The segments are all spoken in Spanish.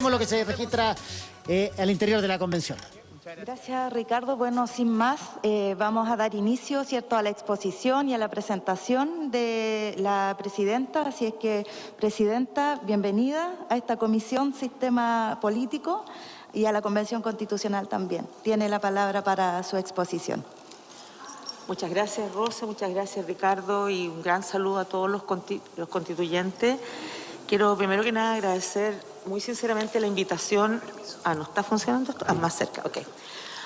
Lo que se registra al interior de la convención. Gracias, Ricardo. Bueno, sin más, vamos a dar inicio, ¿cierto?, a la exposición y a la presentación de la presidenta. Así es que, presidenta, bienvenida a esta comisión Sistema Político y a la Convención Constitucional también. Tiene la palabra para su exposición. Muchas gracias, Rosa, muchas gracias, Ricardo, y un gran saludo a todos los constituyentes. Quiero primero que nada agradecer muy sinceramente la invitación. ¿No está funcionando esto? Más cerca, ok.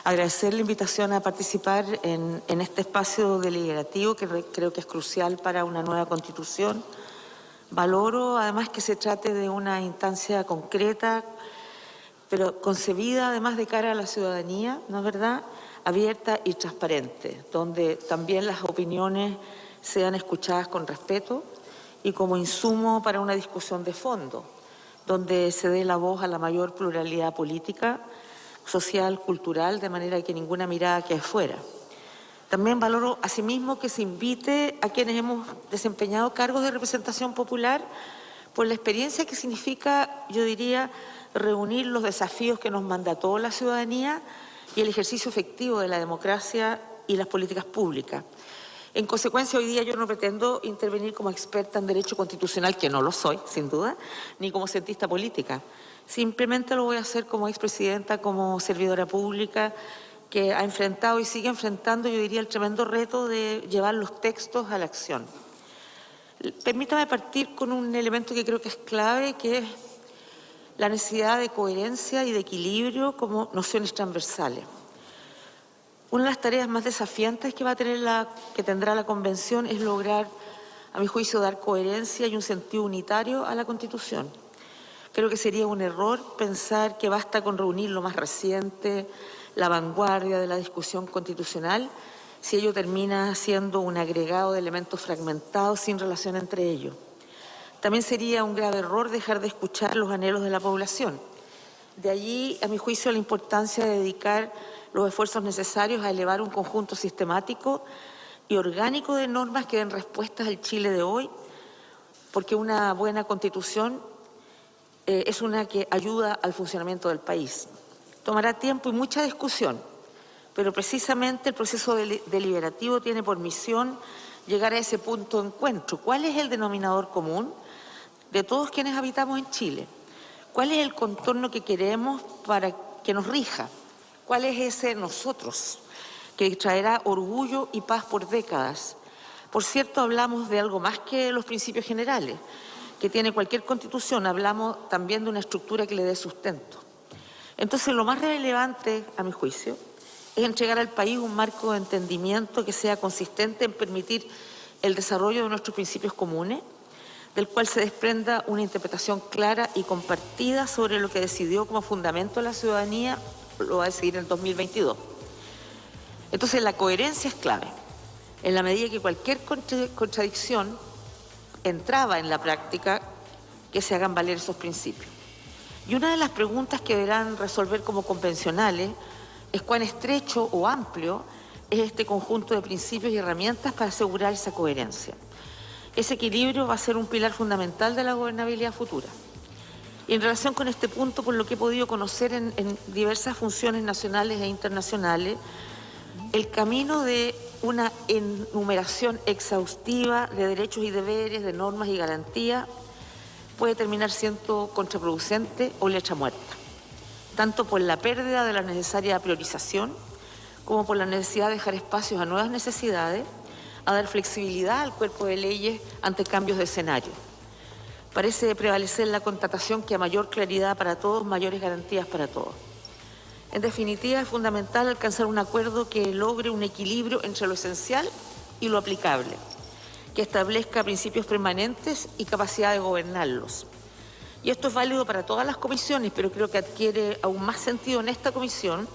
Agradecer la invitación a participar en este espacio deliberativo que creo que es crucial para una nueva constitución. Valoro además que se trate de una instancia concreta, pero concebida además de cara a la ciudadanía, ¿no es verdad?, abierta y transparente, donde también las opiniones sean escuchadas con respeto y como insumo para una discusión de fondo, donde se dé la voz a la mayor pluralidad política, social, cultural, de manera que ninguna mirada quede fuera. También valoro asimismo que se invite a quienes hemos desempeñado cargos de representación popular por la experiencia que significa, yo diría, reunir los desafíos que nos mandató la ciudadanía y el ejercicio efectivo de la democracia y las políticas públicas. En consecuencia, hoy día yo no pretendo intervenir como experta en derecho constitucional, que no lo soy, sin duda, ni como cientista política. Simplemente lo voy a hacer como expresidenta, como servidora pública, que ha enfrentado y sigue enfrentando, yo diría, el tremendo reto de llevar los textos a la acción. Permítame partir con un elemento que creo que es clave, que es la necesidad de coherencia y de equilibrio como nociones transversales. Una de las tareas más desafiantes que tendrá la Convención es lograr, a mi juicio, dar coherencia y un sentido unitario a la Constitución. Creo que sería un error pensar que basta con reunir lo más reciente, la vanguardia de la discusión constitucional, si ello termina siendo un agregado de elementos fragmentados sin relación entre ellos. También sería un grave error dejar de escuchar los anhelos de la población. De allí, a mi juicio, la importancia de dedicar los esfuerzos necesarios a elevar un conjunto sistemático y orgánico de normas que den respuestas al Chile de hoy, porque una buena Constitución es una que ayuda al funcionamiento del país. Tomará tiempo y mucha discusión, pero precisamente el proceso deliberativo tiene por misión llegar a ese punto de encuentro. ¿Cuál es el denominador común de todos quienes habitamos en Chile? ¿Cuál es el contorno que queremos para que nos rija? ¿Cuál es ese nosotros que traerá orgullo y paz por décadas? Por cierto, hablamos de algo más que los principios generales que tiene cualquier constitución. Hablamos también de una estructura que le dé sustento. Entonces, lo más relevante, a mi juicio, es entregar al país un marco de entendimiento que sea consistente en permitir el desarrollo de nuestros principios comunes, del cual se desprenda una interpretación clara y compartida sobre lo que decidió como fundamento la ciudadanía, lo va a decidir en el 2022. Entonces, la coherencia es clave, en la medida que cualquier contradicción entraba en la práctica que se hagan valer esos principios. Y una de las preguntas que deberán resolver como convencionales es cuán estrecho o amplio es este conjunto de principios y herramientas para asegurar esa coherencia. Ese equilibrio va a ser un pilar fundamental de la gobernabilidad futura. Y en relación con este punto, por lo que he podido conocer en diversas funciones nacionales e internacionales, el camino de una enumeración exhaustiva de derechos y deberes, de normas y garantías, puede terminar siendo contraproducente o letra muerta, tanto por la pérdida de la necesaria priorización como por la necesidad de dejar espacios a nuevas necesidades, a dar flexibilidad al cuerpo de leyes ante cambios de escenario. Parece prevalecer la constatación que a mayor claridad para todos, mayores garantías para todos. En definitiva, es fundamental alcanzar un acuerdo que logre un equilibrio entre lo esencial y lo aplicable, que establezca principios permanentes y capacidad de gobernarlos. Y esto es válido para todas las comisiones, pero creo que adquiere aún más sentido en esta comisión,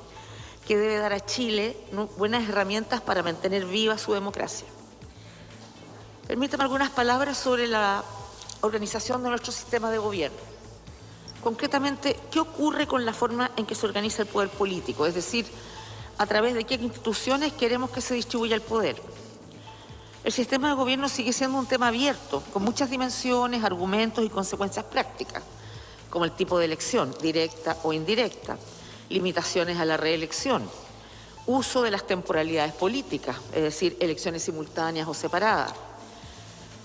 que debe dar a Chile buenas herramientas para mantener viva su democracia. Permítame algunas palabras sobre la organización de nuestro sistema de gobierno. Concretamente, ¿qué ocurre con la forma en que se organiza el poder político? Es decir, a través de qué instituciones queremos que se distribuya el poder. El sistema de gobierno sigue siendo un tema abierto, con muchas dimensiones, argumentos y consecuencias prácticas. como el tipo de elección, directa o indirecta, limitaciones a la reelección, uso de las temporalidades políticas, es decir, elecciones simultáneas o separadas.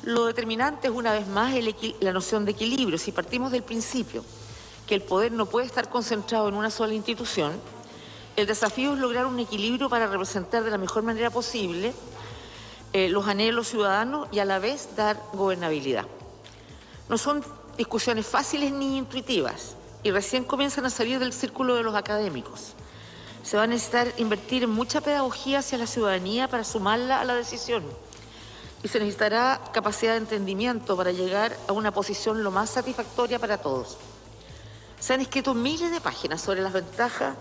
Lo determinante es, una vez más, la noción de equilibrio. Si partimos del principio que el poder no puede estar concentrado en una sola institución, el desafío es lograr un equilibrio para representar de la mejor manera posible los anhelos ciudadanos y a la vez dar gobernabilidad. No son discusiones fáciles ni intuitivas y recién comienzan a salir del círculo de los académicos. Se va a necesitar invertir en mucha pedagogía hacia la ciudadanía para sumarla a la decisión y se necesitará capacidad de entendimiento para llegar a una posición lo más satisfactoria para todos. Se han escrito miles de páginas sobre las ventajas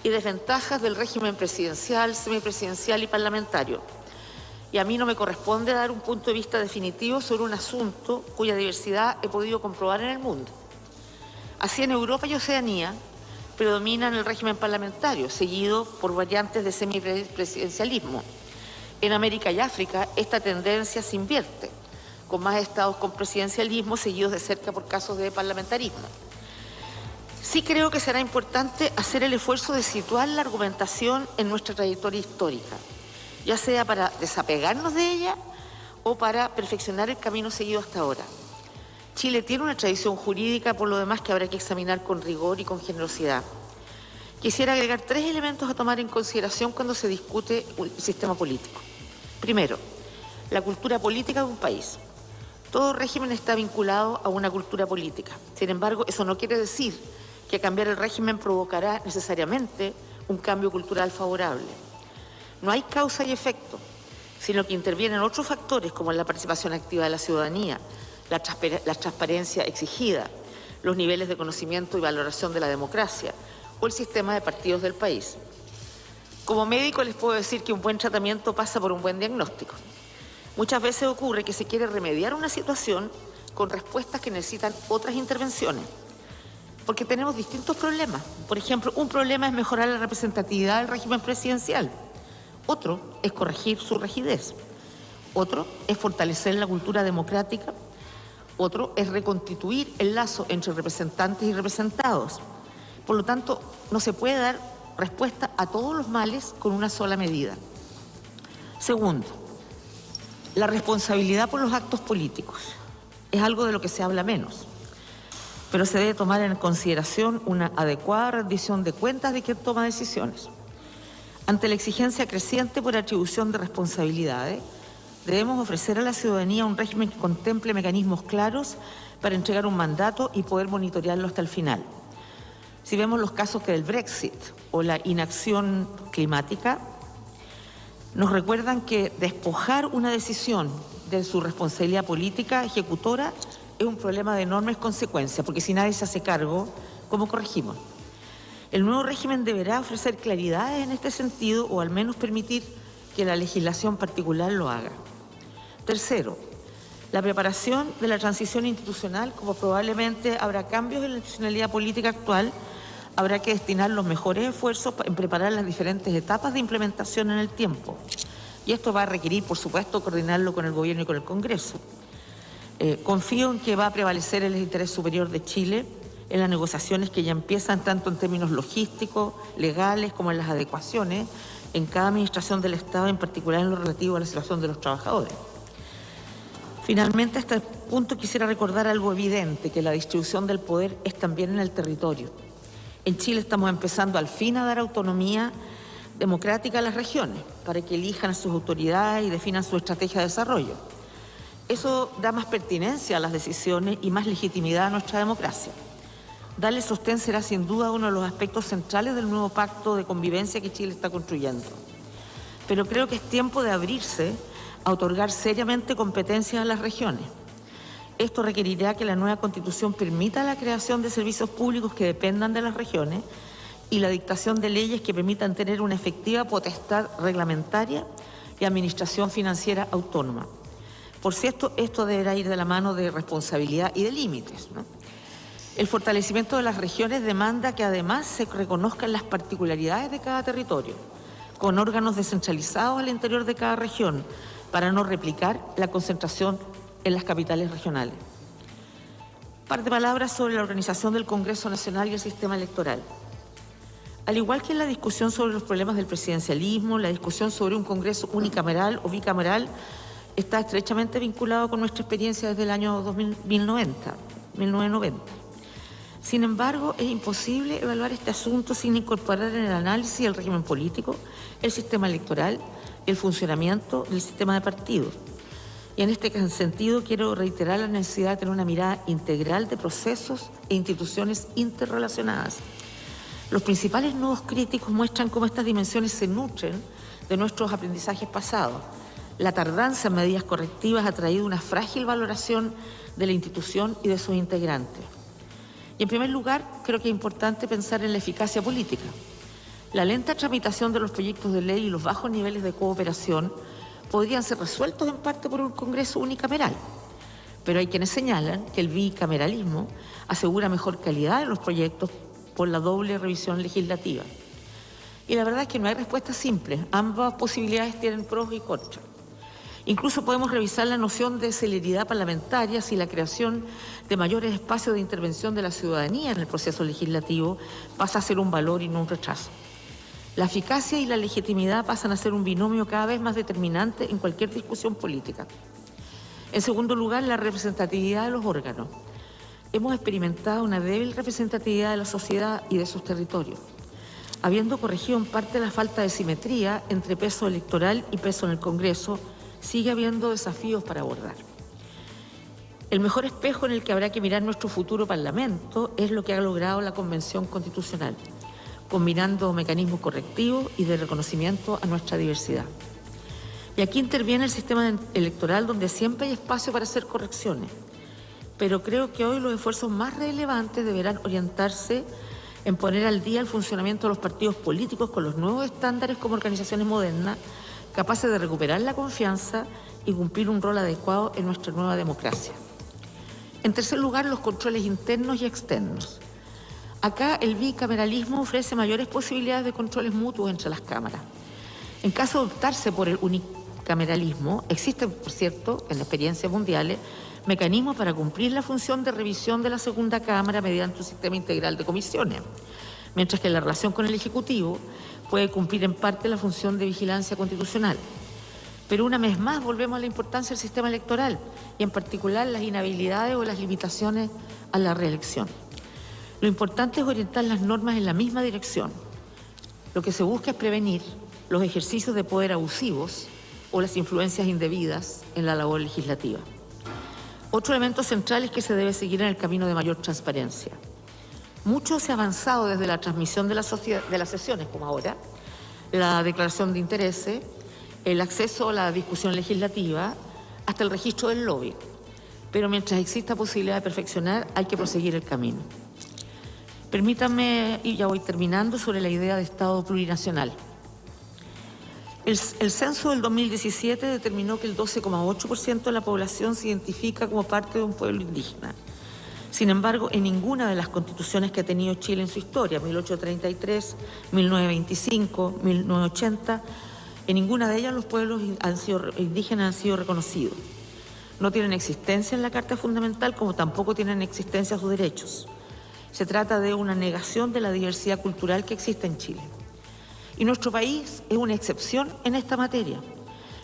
y desventajas del régimen presidencial, semipresidencial y parlamentario. Y a mí no me corresponde dar un punto de vista definitivo sobre un asunto cuya diversidad he podido comprobar en el mundo. Así, en Europa y Oceanía predominan el régimen parlamentario, seguido por variantes de semipresidencialismo. En América y África esta tendencia se invierte, con más estados con presidencialismo seguidos de cerca por casos de parlamentarismo. Sí creo que será importante hacer el esfuerzo de situar la argumentación en nuestra trayectoria histórica, ya sea para desapegarnos de ella o para perfeccionar el camino seguido hasta ahora. Chile tiene una tradición jurídica, por lo demás, que habrá que examinar con rigor y con generosidad. Quisiera agregar 3 elementos a tomar en consideración cuando se discute el sistema político. Primero, la cultura política de un país. Todo régimen está vinculado a una cultura política. Sin embargo, eso no quiere decir que cambiar el régimen provocará necesariamente un cambio cultural favorable. No hay causa y efecto, sino que intervienen otros factores como la participación activa de la ciudadanía, la transparencia exigida, los niveles de conocimiento y valoración de la democracia o el sistema de partidos del país. Como médico les puedo decir que un buen tratamiento pasa por un buen diagnóstico. Muchas veces ocurre que se quiere remediar una situación con respuestas que necesitan otras intervenciones, porque tenemos distintos problemas. Por ejemplo, un problema es mejorar la representatividad del régimen presidencial, otro es corregir su rigidez, otro es fortalecer la cultura democrática, otro es reconstituir el lazo entre representantes y representados. Por lo tanto, no se puede dar respuesta a todos los males con una sola medida. Segundo, la responsabilidad por los actos políticos es algo de lo que se habla menos, pero se debe tomar en consideración una adecuada rendición de cuentas de quien toma decisiones. Ante la exigencia creciente por atribución de responsabilidades, debemos ofrecer a la ciudadanía un régimen que contemple mecanismos claros para entregar un mandato y poder monitorearlo hasta el final. Si vemos los casos que del Brexit o la inacción climática, nos recuerdan que despojar una decisión de su responsabilidad política ejecutora es un problema de enormes consecuencias, porque si nadie se hace cargo, ¿cómo corregimos? El nuevo régimen deberá ofrecer claridades en este sentido o al menos permitir que la legislación particular lo haga. Tercero, la preparación de la transición institucional. Como probablemente habrá cambios en la institucionalidad política actual, habrá que destinar los mejores esfuerzos en preparar las diferentes etapas de implementación en el tiempo. Y esto va a requerir, por supuesto, coordinarlo con el Gobierno y con el Congreso. Confío en que va a prevalecer el interés superior de Chile en las negociaciones que ya empiezan, tanto en términos logísticos, legales, como en las adecuaciones en cada administración del Estado, en particular en lo relativo a la situación de los trabajadores. Finalmente, a este punto quisiera recordar algo evidente, que la distribución del poder es también en el territorio. En Chile estamos empezando al fin a dar autonomía democrática a las regiones para que elijan a sus autoridades y definan su estrategia de desarrollo. Eso da más pertinencia a las decisiones y más legitimidad a nuestra democracia. Darle sostén será sin duda uno de los aspectos centrales del nuevo pacto de convivencia que Chile está construyendo. Pero creo que es tiempo de abrirse a otorgar seriamente competencias a las regiones. Esto requerirá que la nueva Constitución permita la creación de servicios públicos que dependan de las regiones y la dictación de leyes que permitan tener una efectiva potestad reglamentaria y administración financiera autónoma. Por cierto, esto deberá ir de la mano de responsabilidad y de límites, ¿no? El fortalecimiento de las regiones demanda que además se reconozcan las particularidades de cada territorio, con órganos descentralizados al interior de cada región, para no replicar la concentración en las capitales regionales. par de palabras sobre la organización del Congreso Nacional y el sistema electoral. Al igual que en la discusión sobre los problemas del presidencialismo, la discusión sobre un Congreso unicameral o bicameral está estrechamente vinculado con nuestra experiencia desde el año 1990. Sin embargo, es imposible evaluar este asunto sin incorporar en el análisis el régimen político, el sistema electoral y el funcionamiento del sistema de partidos. Y en este sentido quiero reiterar la necesidad de tener una mirada integral de procesos e instituciones interrelacionadas. Los principales nudos críticos muestran cómo estas dimensiones se nutren de nuestros aprendizajes pasados. La tardanza en medidas correctivas ha traído una frágil valoración de la institución y de sus integrantes. Y en primer lugar, creo que es importante pensar en la eficacia política. La lenta tramitación de los proyectos de ley y los bajos niveles de cooperación podrían ser resueltos en parte por un Congreso unicameral, pero hay quienes señalan que el bicameralismo asegura mejor calidad en los proyectos por la doble revisión legislativa. Y la verdad es que no hay respuesta simple, ambas posibilidades tienen pros y contras. Incluso podemos revisar la noción de celeridad parlamentaria si la creación de mayores espacios de intervención de la ciudadanía en el proceso legislativo pasa a ser un valor y no un rechazo. La eficacia y la legitimidad pasan a ser un binomio cada vez más determinante en cualquier discusión política. En segundo lugar, la representatividad de los órganos. Hemos experimentado una débil representatividad de la sociedad y de sus territorios, habiendo corregido en parte la falta de simetría entre peso electoral y peso en el Congreso. Sigue habiendo desafíos para abordar. El mejor espejo en el que habrá que mirar nuestro futuro Parlamento es lo que ha logrado la Convención Constitucional, combinando mecanismos correctivos y de reconocimiento a nuestra diversidad. Y aquí interviene el sistema electoral, donde siempre hay espacio para hacer correcciones, pero creo que hoy los esfuerzos más relevantes deberán orientarse en poner al día el funcionamiento de los partidos políticos con los nuevos estándares como organizaciones modernas, capaces de recuperar la confianza y cumplir un rol adecuado en nuestra nueva democracia. En tercer lugar, los controles internos y externos. Acá el bicameralismo ofrece mayores posibilidades de controles mutuos entre las cámaras. En caso de optarse por el unicameralismo, existen, por cierto, en la experiencia mundial, mecanismos para cumplir la función de revisión de la segunda cámara mediante un sistema integral de comisiones, mientras que la relación con el Ejecutivo puede cumplir en parte la función de vigilancia constitucional. Pero una vez más volvemos a la importancia del sistema electoral y en particular las inhabilidades o las limitaciones a la reelección. Lo importante es orientar las normas en la misma dirección. Lo que se busca es prevenir los ejercicios de poder abusivos o las influencias indebidas en la labor legislativa. Otro elemento central es que se debe seguir en el camino de mayor transparencia. Mucho se ha avanzado desde la transmisión de las sesiones, como ahora, la declaración de intereses, el acceso a la discusión legislativa, hasta el registro del lobby. Pero mientras exista posibilidad de perfeccionar, hay que proseguir el camino. Permítanme, y ya voy terminando, sobre la idea de Estado plurinacional. El censo del 2017 determinó que el 12,8% de la población se identifica como parte de un pueblo indígena. Sin embargo, en ninguna de las constituciones que ha tenido Chile en su historia, 1833, 1925, 1980, en ninguna de ellas los pueblos indígenas han sido reconocidos. No tienen existencia en la Carta Fundamental, como tampoco tienen existencia sus derechos. Se trata de una negación de la diversidad cultural que existe en Chile. Y nuestro país es una excepción en esta materia.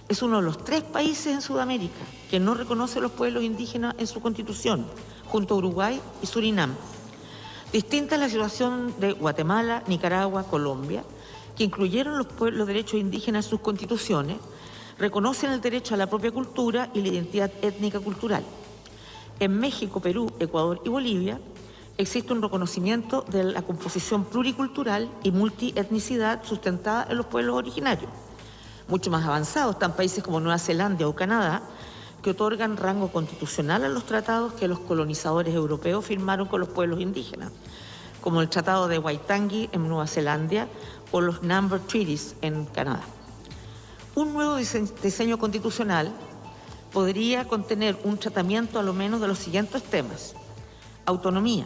Es uno de los 3 países en Sudamérica que no reconoce a los pueblos indígenas en su constitución, junto a Uruguay y Surinam. Distinta es la situación de Guatemala, Nicaragua, Colombia, que incluyeron los derechos indígenas en sus constituciones, reconocen el derecho a la propia cultura y la identidad étnica cultural. En México, Perú, Ecuador y Bolivia existe un reconocimiento de la composición pluricultural y multietnicidad sustentada en los pueblos originarios. Mucho más avanzados están países como Nueva Zelanda o Canadá, que otorgan rango constitucional a los tratados que los colonizadores europeos firmaron con los pueblos indígenas, como el Tratado de Waitangi en Nueva Zelanda o los Number Treaties en Canadá. Un nuevo diseño constitucional podría contener un tratamiento a lo menos de los siguientes temas: autonomía,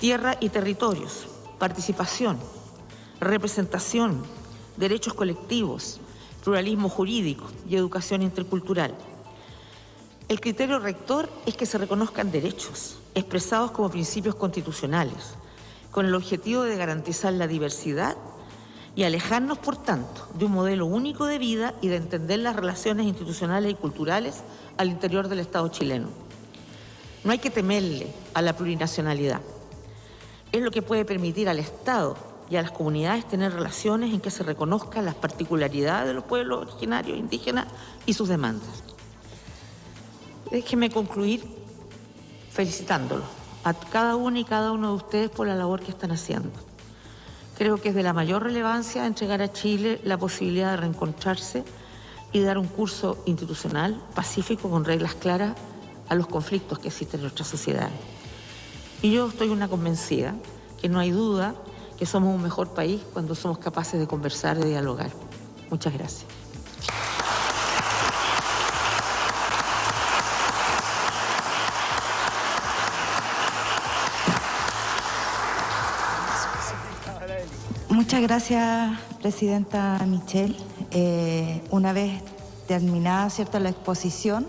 tierra y territorios, participación, representación, derechos colectivos, pluralismo jurídico y educación intercultural. El criterio rector es que se reconozcan derechos expresados como principios constitucionales, con el objetivo de garantizar la diversidad y alejarnos, por tanto, de un modelo único de vida y de entender las relaciones institucionales y culturales al interior del Estado chileno. No hay que temerle a la plurinacionalidad. Es lo que puede permitir al Estado y a las comunidades tener relaciones en que se reconozcan las particularidades de los pueblos originarios indígenas y sus demandas. Déjenme concluir felicitándolos a cada uno y cada uno de ustedes por la labor que están haciendo. Creo que es de la mayor relevancia entregar a Chile la posibilidad de reencontrarse y dar un curso institucional pacífico con reglas claras a los conflictos que existen en nuestra sociedad. Y yo estoy convencida que no hay duda que somos un mejor país cuando somos capaces de conversar, de dialogar. Muchas gracias. Muchas gracias, presidenta Michelle. Una vez terminada, ¿cierto?, la exposición,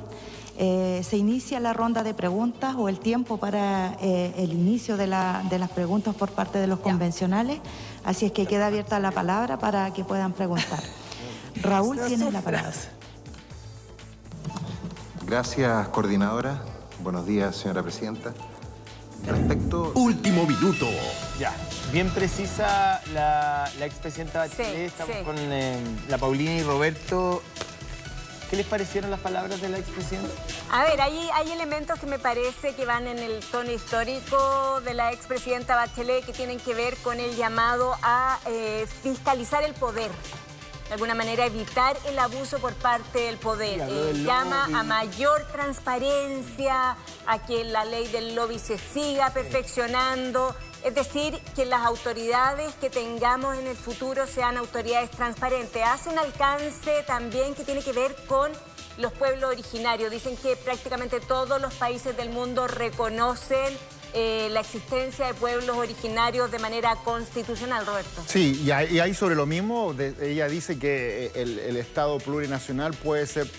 se inicia la ronda de preguntas o el tiempo para el inicio de las preguntas por parte de los convencionales. Así es que queda abierta la palabra para que puedan preguntar. Raúl, tienes la palabra. Gracias, coordinadora. Buenos días, señora presidenta. Respecto... Último minuto. Ya, bien precisa la expresidenta Bachelet. Sí, Estamos sí. con la Paulina y Roberto. ¿Qué les parecieron las palabras de la expresidenta? A ver, hay elementos que me parece que van en el tono histórico de la expresidenta Bachelet que tienen que ver con el llamado a fiscalizar el poder. De alguna manera evitar el abuso por parte del poder. Llama a mayor transparencia, a que la ley del lobby se siga perfeccionando. Es decir, que las autoridades que tengamos en el futuro sean autoridades transparentes. Hace un alcance también que tiene que ver con los pueblos originarios. Dicen que prácticamente todos los países del mundo reconocen la existencia de pueblos originarios de manera constitucional, Roberto. Sí, y ahí sobre lo mismo, ella dice que el Estado plurinacional puede ser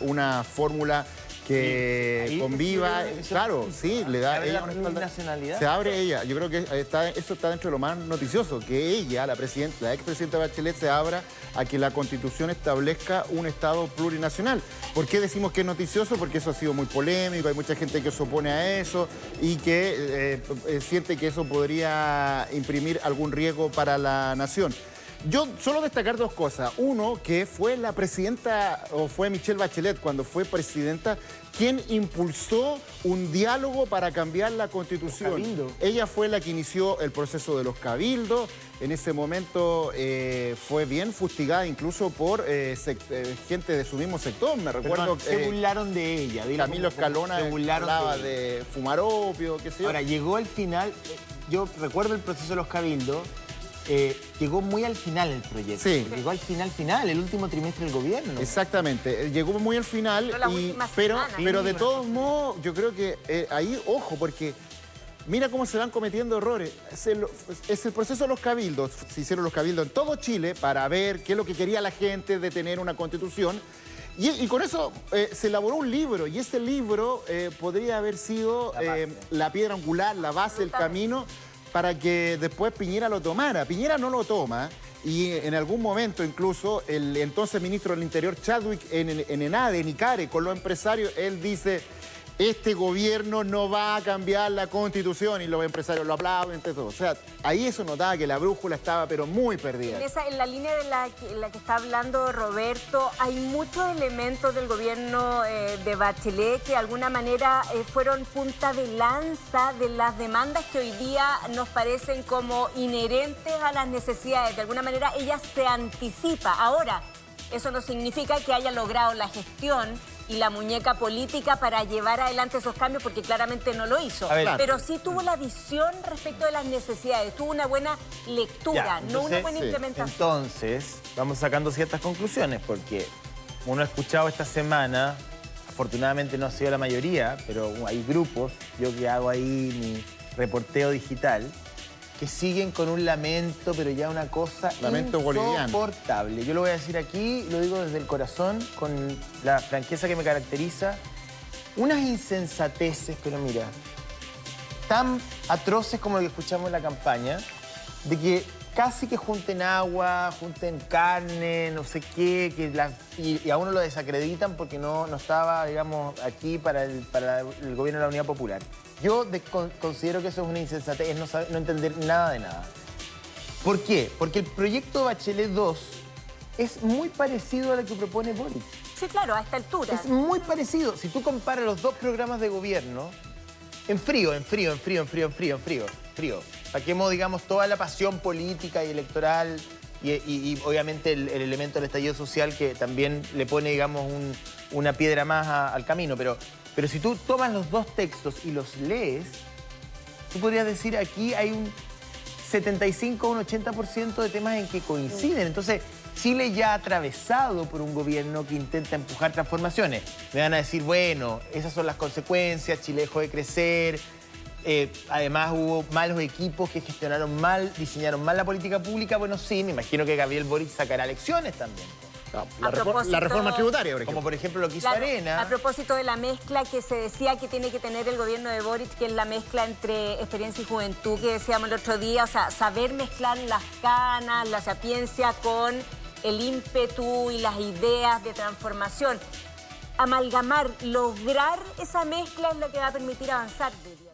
una fórmula que conviva, claro, sí, le da ella una plurinacionalidad. Se abre ella, yo creo que eso está dentro de lo más noticioso, que ella, la expresidenta Bachelet, se abra a que la Constitución establezca un Estado plurinacional. ¿Por qué decimos que es noticioso? Porque eso ha sido muy polémico, hay mucha gente que se opone a eso y que siente que eso podría imprimir algún riesgo para la nación. Yo solo destacar dos cosas. Uno, que fue la presidenta, o fue Michelle Bachelet, cuando fue presidenta, quien impulsó un diálogo para cambiar la Constitución. Ella fue la que inició el proceso de los cabildos. En ese momento fue bien fustigada incluso por gente de su mismo sector. Me recuerdo que se burlaron de ella. Camilo Escalona hablaba de fumar opio, qué sé yo. Ahora, llegó al final, yo recuerdo el proceso de los cabildos, llegó muy al final el proyecto. Sí. Llegó al final, el último trimestre del gobierno. Exactamente, llegó muy al final, pero de todos modos yo creo que ahí, ojo, porque mira cómo se van cometiendo errores. Es el proceso de los cabildos, se hicieron los cabildos en todo Chile para ver qué es lo que quería la gente de tener una constitución. Y con eso se elaboró un libro, y ese libro podría haber sido la piedra angular, la base, el camino, para que después Piñera lo tomara. Piñera no lo toma, y en algún momento incluso el entonces ministro del Interior, Chadwick, en ENADE, en ICARE, con los empresarios, él dice: este gobierno no va a cambiar la Constitución, y los empresarios lo aplauden, entre todo. O sea, ahí eso notaba que la brújula estaba pero muy perdida. En la línea de la que está hablando Roberto, hay muchos elementos del gobierno de Bachelet que de alguna manera fueron punta de lanza de las demandas que hoy día nos parecen como inherentes a las necesidades. De alguna manera ella se anticipa. Ahora, eso no significa que haya logrado la gestión y la muñeca política para llevar adelante esos cambios, porque claramente no lo hizo. Pero sí tuvo la visión respecto de las necesidades, tuvo una buena lectura, no una buena implementación. Entonces, vamos sacando ciertas conclusiones, porque uno ha escuchado esta semana, afortunadamente no ha sido la mayoría, pero hay grupos, yo que hago ahí mi reporteo digital, que siguen con un lamento, pero ya una cosa insoportable. Yo lo voy a decir aquí, lo digo desde el corazón, con la franqueza que me caracteriza. unas insensateces, pero mira, tan atroces como lo que escuchamos en la campaña, de que casi que junten agua, junten carne, no sé qué, y a uno lo desacreditan porque no estaba, digamos, aquí para el gobierno de la Unidad Popular. Yo considero que eso es una insensatez, es no entender nada de nada. ¿Por qué? Porque el proyecto Bachelet 2 es muy parecido a lo que propone Boric. Sí, claro, a esta altura. Es muy parecido. Si tú comparas los dos programas de gobierno, en frío. Saquemos, digamos, toda la pasión política y electoral y obviamente el elemento del estallido social que también le pone, digamos, una piedra más al camino. Pero si tú tomas los dos textos y los lees, tú podrías decir aquí hay un 75 o un 80% de temas en que coinciden. Entonces, Chile ya ha atravesado por un gobierno que intenta empujar transformaciones. Me van a decir, bueno, esas son las consecuencias, Chile dejó de crecer, además hubo malos equipos que gestionaron mal, diseñaron mal la política pública. Bueno, sí, me imagino que Gabriel Boric sacará lecciones también. No, la reforma tributaria, por ejemplo. Como por ejemplo lo que hizo Arena. A propósito de la mezcla que se decía que tiene que tener el gobierno de Boric, que es la mezcla entre experiencia y juventud, que decíamos el otro día, o sea, saber mezclar las canas, la sapiencia con el ímpetu y las ideas de transformación. Amalgamar, lograr esa mezcla es lo que va a permitir avanzar, diría.